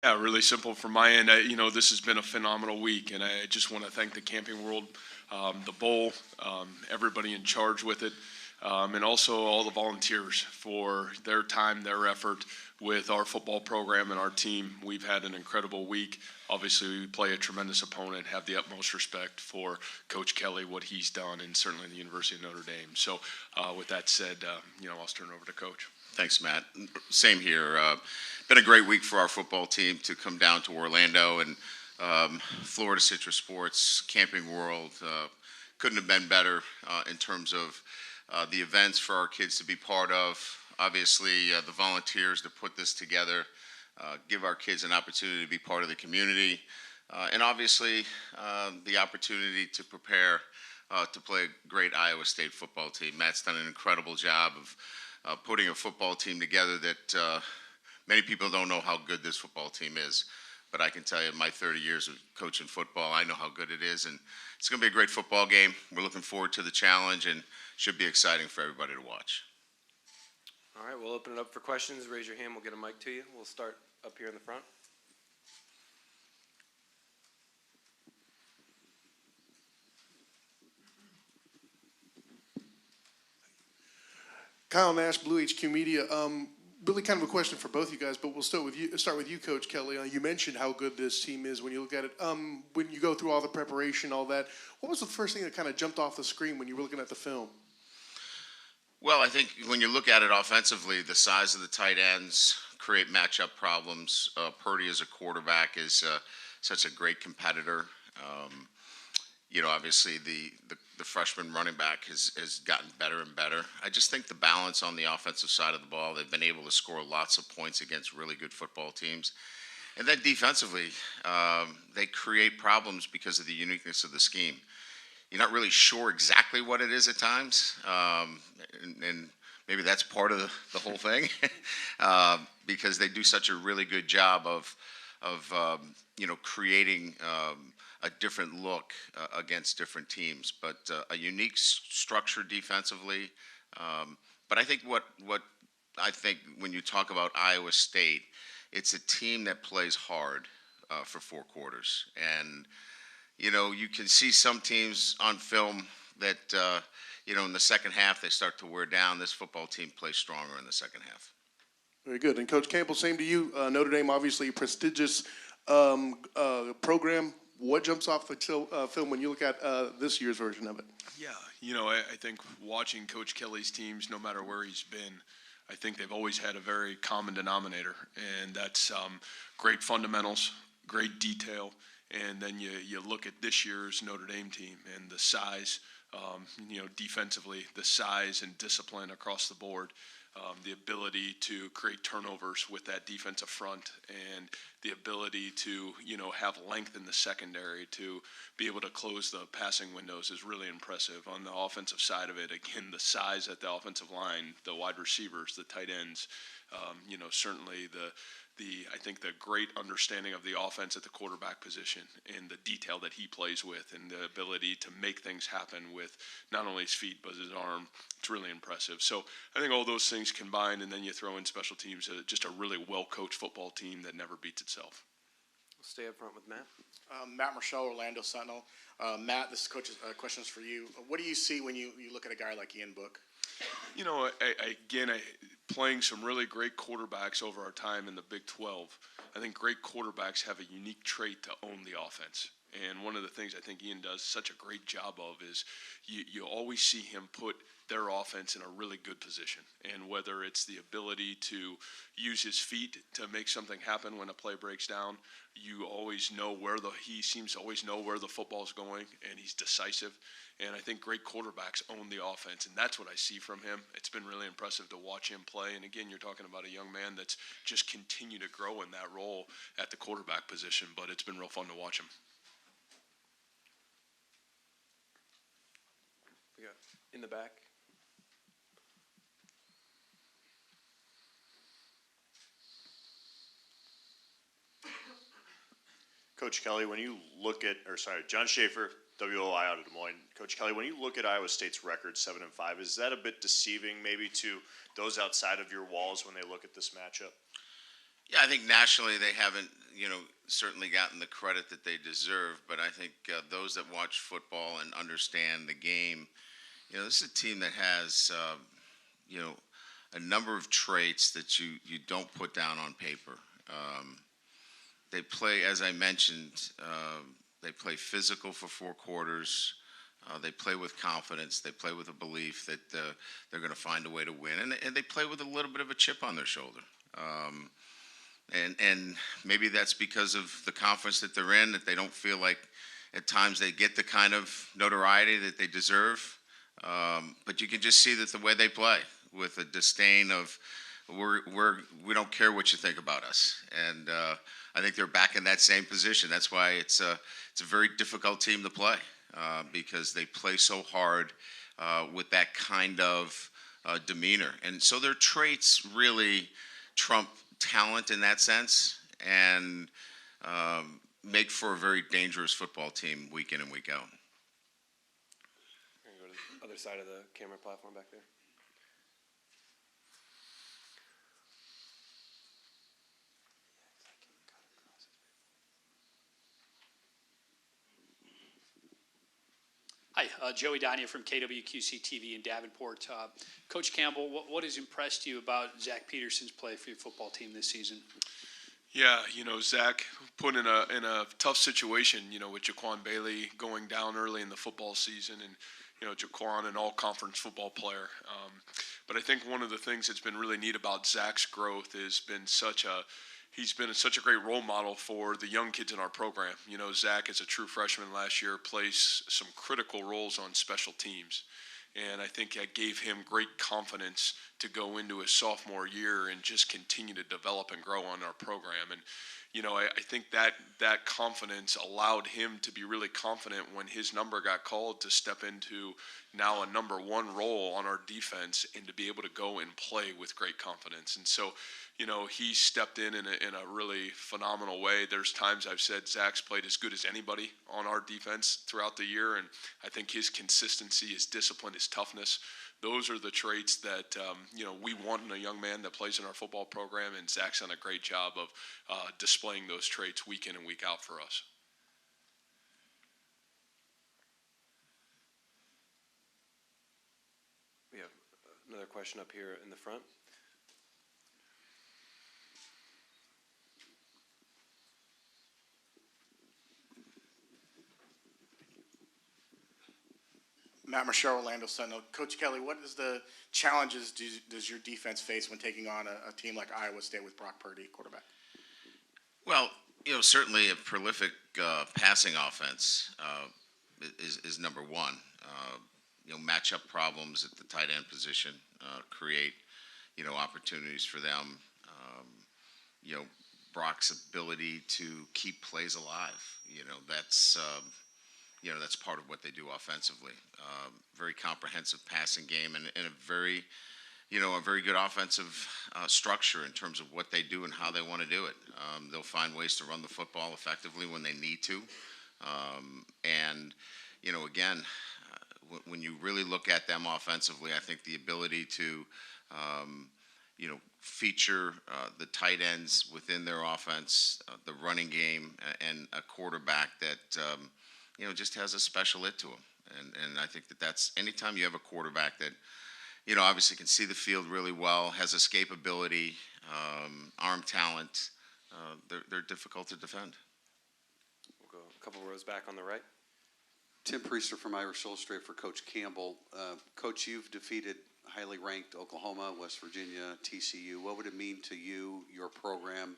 Yeah, really simple from my end. This has been a phenomenal week, and I just want to thank the Camping World, the Bowl, everybody in charge with it, and also all the volunteers for their time, their effort with our football program and our team. We've had an incredible week. Obviously, we play a tremendous opponent, have the utmost respect for Coach Kelly, what he's done, and certainly the University of Notre Dame. So with that said, I'll turn it over to Coach. Thanks, Matt. Same here. Been a great week for our football team to come down to Orlando and Florida Citrus Sports, Camping World. Couldn't have been better in terms of the events for our kids to be part of. Obviously, the volunteers to put this together, give our kids an opportunity to be part of the community, and obviously the opportunity to prepare to play a great Iowa State football team. Matt's done an incredible job of putting a football team together that many people don't know how good this football team is. But I can tell you, in my 30 years of coaching football, I know how good it is. And it's going to be a great football game. We're looking forward to the challenge, and should be exciting for everybody to watch. All right, we'll open it up for questions. Raise your hand. We'll get a mic to you. We'll start up here in the front. Kyle Nash, Blue HQ Media. Really kind of a question for both you guys, but we'll start with you, Coach Kelly. You mentioned how good this team is when you look at it. When you go through all the preparation, all that, what was the first thing that kind of jumped off the screen when you were looking at the film? Well, I think when you look at it offensively, the size of the tight ends create matchup problems. Purdy as a quarterback is such a great competitor. Obviously the freshman running back has gotten better and better. I just think the balance on the offensive side of the ball, they've been able to score lots of points against really good football teams. And then defensively, they create problems because of the uniqueness of the scheme. You're not really sure exactly what it is at times, and maybe that's part of the whole thing, because they do such a really good job of creating a different look against different teams, but a unique structure defensively. But I think what I think when you talk about Iowa State, it's a team that plays hard for 4 quarters. And, you can see some teams on film that, in the second half they start to wear down. This football team plays stronger in the second half. Very good. And Coach Campbell, same to you. Notre Dame, obviously a prestigious program. What jumps off the film when you look at this year's version of it? Yeah, I think watching Coach Kelly's teams, no matter where he's been, I think they've always had a very common denominator, and that's great fundamentals, great detail, and then you look at this year's Notre Dame team and the size, defensively, the size and discipline across the board. The ability to create turnovers with that defensive front, and the ability to, have length in the secondary to be able to close the passing windows is really impressive. On the offensive side of it, again, the size at the offensive line, the wide receivers, the tight ends, certainly I think the great understanding of the offense at the quarterback position and the detail that he plays with and the ability to make things happen with not only his feet but his arm, it's really impressive. So I think all those things combined, and then you throw in special teams, just a really well-coached football team that never beats itself. We'll stay up front with Matt. Matt Marshall, Orlando Sentinel. Matt, this coach's question is for you. What do you see when you look at a guy like Ian Book? Playing some really great quarterbacks over our time in the Big 12, I think great quarterbacks have a unique trait to own the offense. And one of the things I think Ian does such a great job of is you always see him put their offense in a really good position. And whether it's the ability to use his feet to make something happen when a play breaks down, you always know he seems to always know where the football's going, and he's decisive. And I think great quarterbacks own the offense, and that's what I see from him. It's been really impressive to watch him play. And again, you're talking about a young man that's just continued to grow in that role at the quarterback position, but it's been real fun to watch him. We got in the back. Coach Kelly, when you look at, John Schaefer, WOI out of Des Moines. Coach Kelly, when you look at Iowa State's record, 7-5, is that a bit deceiving maybe to those outside of your walls when they look at this matchup? Yeah, I think nationally they haven't, certainly gotten the credit that they deserve. But I think those that watch football and understand the game, this is a team that has, a number of traits that you don't put down on paper. They play, as I mentioned, they play physical for 4 quarters. They play with confidence. They play with a belief that they're going to find a way to win, and they play with a little bit of a chip on their shoulder. And maybe that's because of the conference that they're in, that they don't feel like at times they get the kind of notoriety that they deserve. But you can just see that the way they play, with a disdain of we don't care what you think about us. And I think they're back in that same position. That's why it's a very difficult team to play, because they play so hard with that kind of demeanor. And so their traits really trump talent in that sense, and make for a very dangerous football team week in and week out. We're going to go to the other side of the camera platform back there. Hi, Joey Donia from KWQC TV in Davenport. Coach Campbell, what has impressed you about Zach Peterson's play for your football team this season? Yeah, Zach put in a tough situation, with Jaquan Bailey going down early in the football season, and Jaquan, an all-conference football player. But I think one of the things that's been really neat about Zach's growth has been he's been such a great role model for the young kids in our program. Zach, as a true freshman last year, plays some critical roles on special teams. And I think that gave him great confidence to go into his sophomore year and just continue to develop and grow on our program. And, I think that confidence allowed him to be really confident when his number got called to step into now a number one role on our defense and to be able to go and play with great confidence. And so, he stepped in a really phenomenal way. There's times I've said Zach's played as good as anybody on our defense throughout the year, and I think his consistency, his discipline, his toughness, those are the traits that, we want in a young man that plays in our football program, and Zach's done a great job of displaying those traits week in and week out for us. We have another question up here in the front. Matt Michelle, Orlando Sentinel. Coach Kelly, what is the challenges does your defense face when taking on a team like Iowa State with Brock Purdy, quarterback? Well, certainly a prolific passing offense is number one. Matchup problems at the tight end position create, opportunities for them. Brock's ability to keep plays alive, that's part of what they do offensively. Very comprehensive passing game, and a very good offensive structure in terms of what they do and how they want to do it. They'll find ways to run the football effectively when they need to. And, again, when you really look at them offensively, I think the ability to, feature the tight ends within their offense, the running game, and a quarterback that, just has a special it to him. And I think that's anytime you have a quarterback that, obviously can see the field really well, has escapability, arm talent, they're difficult to defend. We'll go a couple rows back on the right. Tim Priester from Irish Illustrated for Coach Campbell. Coach, you've defeated highly ranked Oklahoma, West Virginia, TCU. What would it mean to you, your program,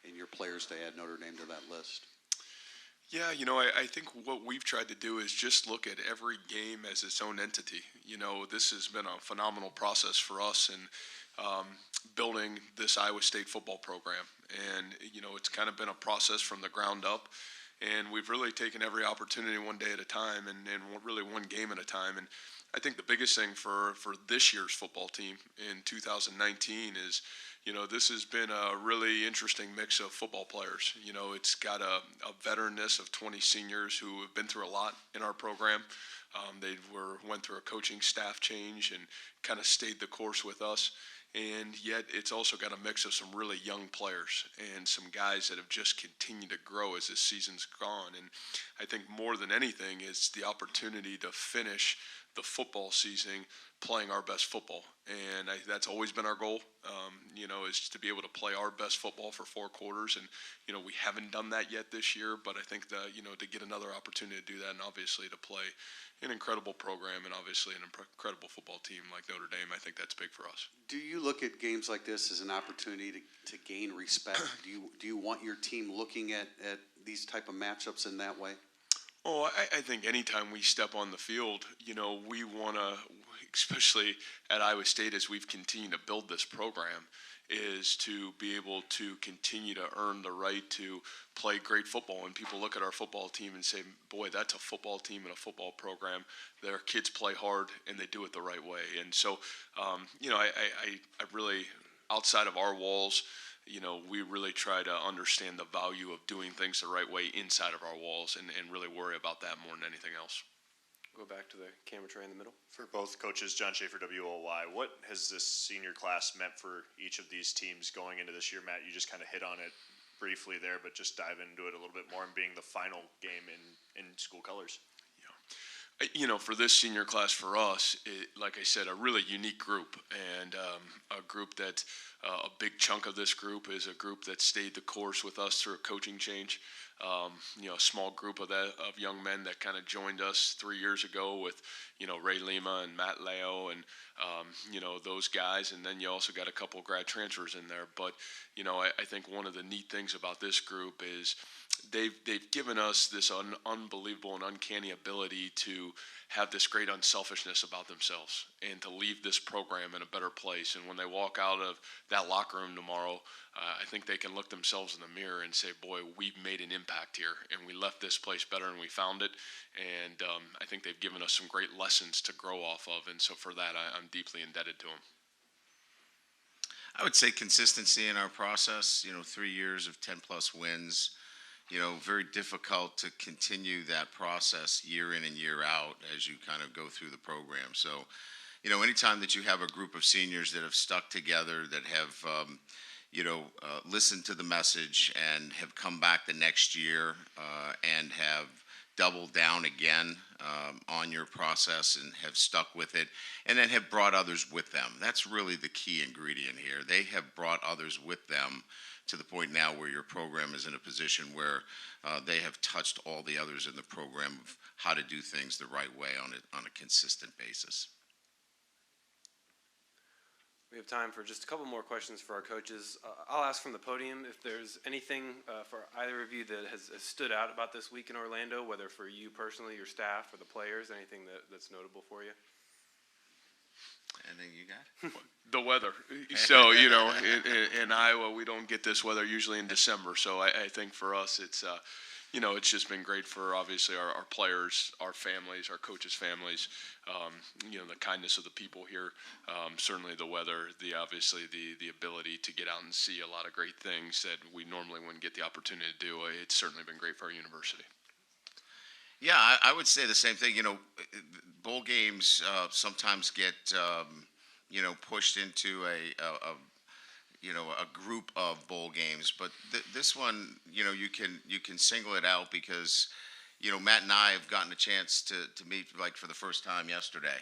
and your players to add Notre Dame to that list? Yeah, I think what we've tried to do is just look at every game as its own entity. This has been a phenomenal process for us in building this Iowa State football program. And, it's kind of been a process from the ground up. And we've really taken every opportunity one day at a time and really one game at a time. And I think the biggest thing for this year's football team in 2019 is, this has been a really interesting mix of football players. It's got a veteranness of 20 seniors who have been through a lot in our program. They went through a coaching staff change and kind of stayed the course with us. and yet it's also got a mix of some really young players and some guys that have just continued to grow as this season's gone. And I think more than anything is the opportunity to finish the football season playing our best football. And that's always been our goal, is to be able to play our best football for 4 quarters. And, we haven't done that yet this year, but I think that, to get another opportunity to do that, and obviously to play an incredible program and obviously an incredible football team like Notre Dame, I think that's big for us. Do you look at games like this as an opportunity to gain respect? Do you want your team looking at these type of matchups in that way? Oh, I think anytime we step on the field, we want to, especially at Iowa State as we've continued to build this program, is to be able to continue to earn the right to play great football. And people look at our football team and say, boy, that's a football team and a football program. Their kids play hard and they do it the right way. And so, I really, outside of our walls, we really try to understand the value of doing things the right way inside of our walls and really worry about that more than anything else. Go back to the camera tray in the middle. For both coaches, John Schaefer, WOY, what has this senior class meant for each of these teams going into this year? Matt, you just kind of hit on it briefly there, but just dive into it a little bit more and being the final game in school colors. For this senior class for us, like I said, a really unique group, and a group that a big chunk of this group is a group that stayed the course with us through a coaching change. A small group of young men that kind of joined us 3 years ago with, Ray Lima and Matt Leo and, those guys. And then you also got a couple grad transfers in there. But, I think one of the neat things about this group is they've given us this unbelievable and uncanny ability to have this great unselfishness about themselves and to leave this program in a better place. And when they walk out of that locker room tomorrow, I think they can look themselves in the mirror and say, boy, we've made an impact here and we left this place better and we found it. And I think they've given us some great lessons to grow off of. And so for that, I'm deeply indebted to them. I would say consistency in our process, 3 years of 10-plus wins. Very difficult to continue that process year in and year out as you kind of go through the program. So, anytime that you have a group of seniors that have stuck together, that have, listened to the message and have come back the next year and have doubled down again on your process and have stuck with it, and then have brought others with them. That's really the key ingredient here. They have brought others with them to the point now where your program is in a position where they have touched all the others in the program of how to do things the right way on a consistent basis. We have time for just a couple more questions for our coaches. I'll ask from the podium if there's anything for either of you that has stood out about this week in Orlando, whether for you personally, your staff, or the players, anything that's notable for you? Anything you got? The weather. So, in Iowa, we don't get this weather usually in December. So I think for us, it's, it's just been great for obviously our players, our families, our coaches' families, the kindness of the people here, certainly the weather, obviously the ability to get out and see a lot of great things that we normally wouldn't get the opportunity to do. It's certainly been great for our university. Yeah, I would say the same thing. Bowl games sometimes get pushed into a group of bowl games, but this one, you can single it out because Matt and I have gotten a chance to meet like for the first time yesterday.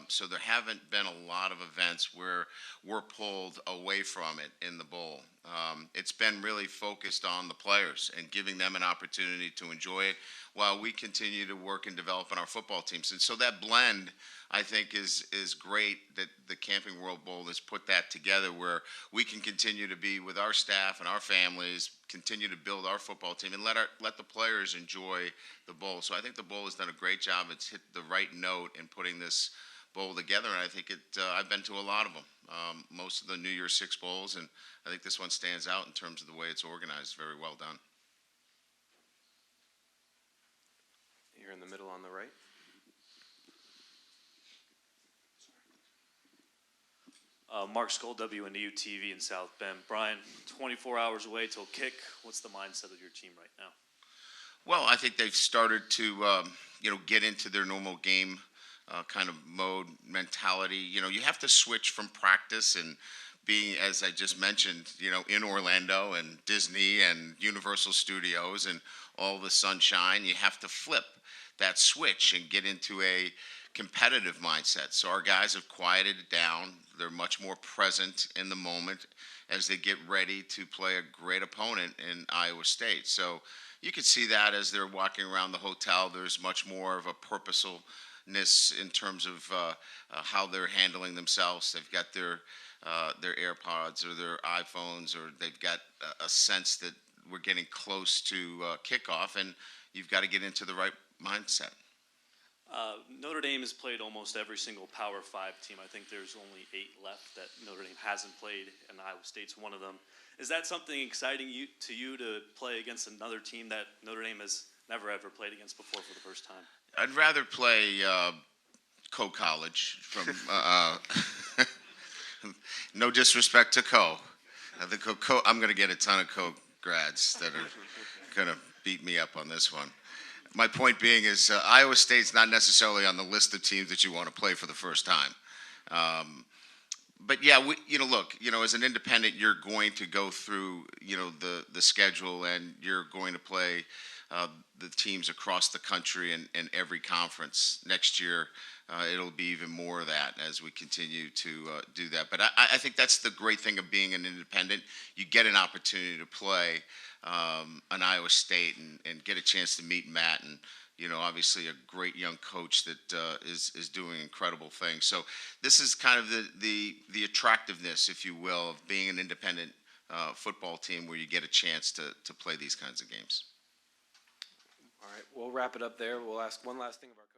So there haven't been a lot of events where we're pulled away from it in the bowl. It's been really focused on the players and giving them an opportunity to enjoy it while we continue to work and develop in our football teams. And so that blend, I think, is great that the Camping World Bowl has put that together where we can continue to be with our staff and our families, continue to build our football team, and let the players enjoy the bowl. So I think the bowl has done a great job. It's hit the right note in putting this bowl together, and I think I've been to a lot of them, most of the New Year's Six bowls, and I think this one stands out in terms of the way it's organized. Very well done. Here in the middle on the right. Mark Skoll, WNU TV in South Bend. Brian, 24 hours away till kick. What's the mindset of your team right now? Well, I think they've started to, get into their normal game kind of mode mentality. You have to switch from practice and being, as I just mentioned, in Orlando and Disney and Universal Studios and all the sunshine, you have to flip that switch and get into a competitive mindset. So our guys have quieted it down. They're much more present in the moment as they get ready to play a great opponent in Iowa State. So you can see that as they're walking around the hotel. There's much more of a purposefulness in terms of how they're handling themselves. They've got their AirPods or their iPhones, or they've got a sense that we're getting close to kickoff, and you've got to get into the right mindset. Notre Dame has played almost every single Power 5 team. I think there's only 8 left that Notre Dame hasn't played, and Iowa State's one of them. Is that something exciting to you to play against another team that Notre Dame has never ever played against before for the first time? I'd rather play Co-College from no disrespect to Co. I'm going to get a ton of Co grads that are going to beat me up on this one. My point being is Iowa State's not necessarily on the list of teams that you want to play for the first time. But yeah, look, as an independent, you're going to go through, the schedule, and you're going to play the teams across the country and every conference. Next year, it'll be even more of that as we continue to do that. But I think that's the great thing of being an independent. You get an opportunity to play an Iowa State and get a chance to meet Matt, and obviously a great young coach that is doing incredible things. So this is kind of the attractiveness, if you will, of being an independent football team where you get a chance to play these kinds of games. All right, we'll wrap it up there. We'll ask one last thing of our coach.